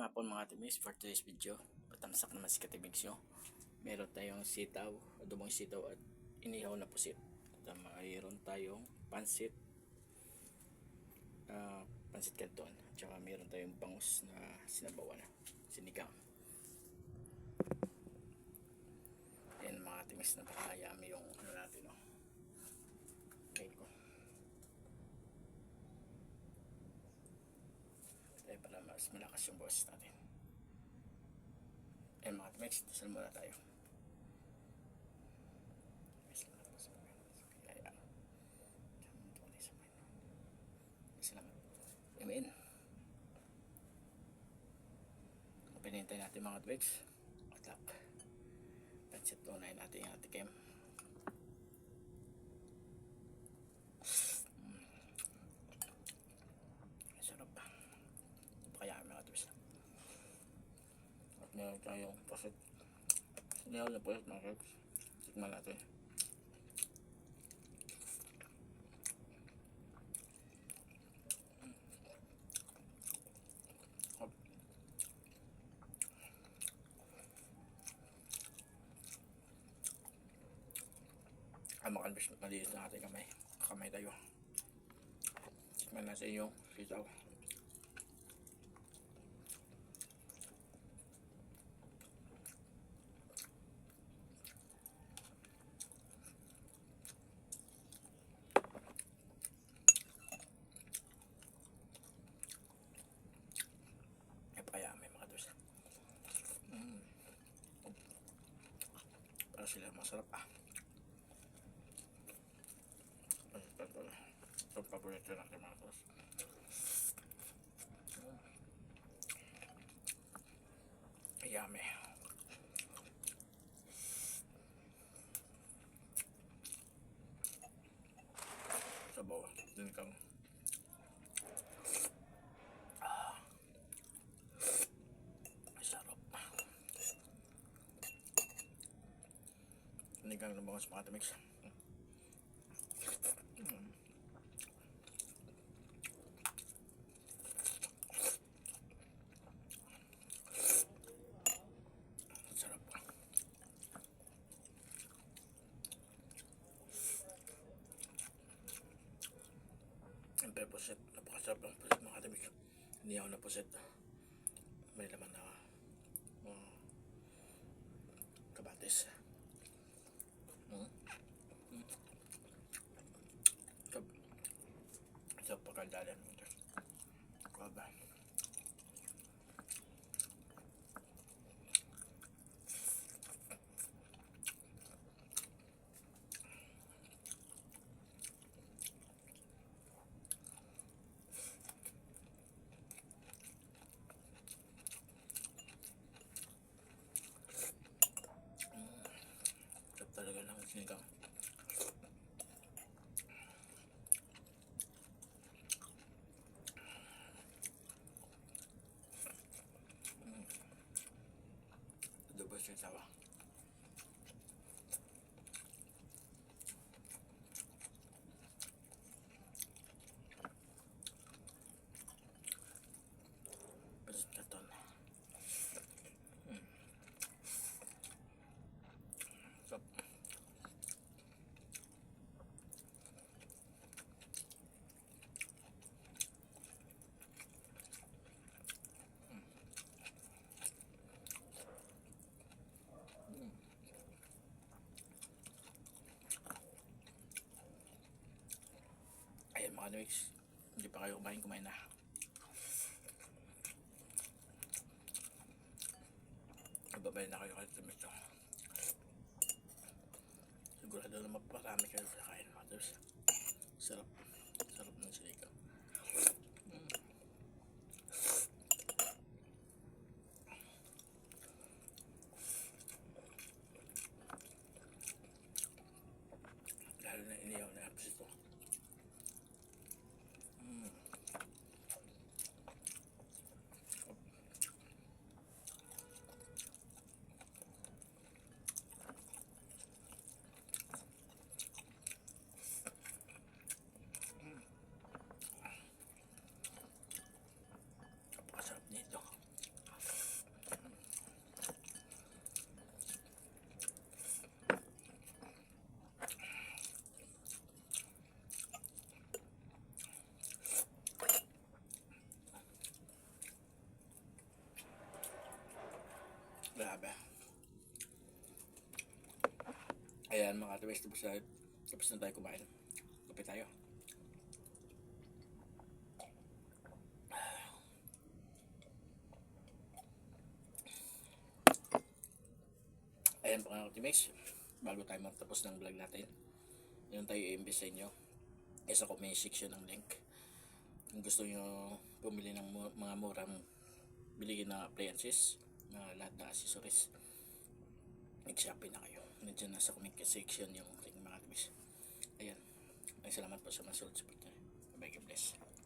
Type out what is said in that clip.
Magandang hapon mga timis. For today's video, patamsak naman si Katibigso. Meron tayong sitaw, adobong sitaw at inihaw na pusit. At mayroon tayong pansit, pansit canton. At saka meron tayong bangus na sinabawan, sinigang. Ayan mga timis, napakayami yung ano natin, no? Okay ko. Tayo para mas malakas yung boses natin. Ayan mga timis, dasal muna tayo. Salamat. Amen. Pinintay natin mga twigs. Otlak. Pansit tunay natin yung atikim. Sarap pa. Kaya mga twigs. At meron tayong pasit. Sinihaw na pasit mga twigs. Tikman natin. Makanbis maliit na ating kamay tayo. Tikman na sa inyo sitaw. Kaya may mga dos. Para sila masarap Ito paborito natin mga tos. Yummy. Sabaw. Dun kang sarap. Sinigang ng bangus mga tamix. Siyempre pusit, napakasarap ng pusit mga katamik. Inihaw na pusit. May laman na kabatis. Sa pagkaldalan ito. Kaba. Talaga ng sinigang. Adobo sitaw. Pansit canton. Sarap. Ayan mga mix, hindi pa kayo kumain na. Babay na kayo kahit ito. Sigurado na maparami kayo sa kain mga tips. Sarap. Sarap ng sinigang. Lalo na inihaw na apis ito. Grabe. Ayan mga katibigs, tapos na tayo kumain. Kape tayo. Ayan mga katibigs, bago tayo matapos ng vlog natin, yun tayo i-imbes sa inyo. Isa comment section ng link. Kung gusto nyo pumili ng mga murang bilhin na appliances, na lahat ng accessories, mag-shopping na kayo. Nandiyan na sa comment section yung link mga katibigs. Ayan. Ay, salamat po sa mga support nyo. Bye, God bless.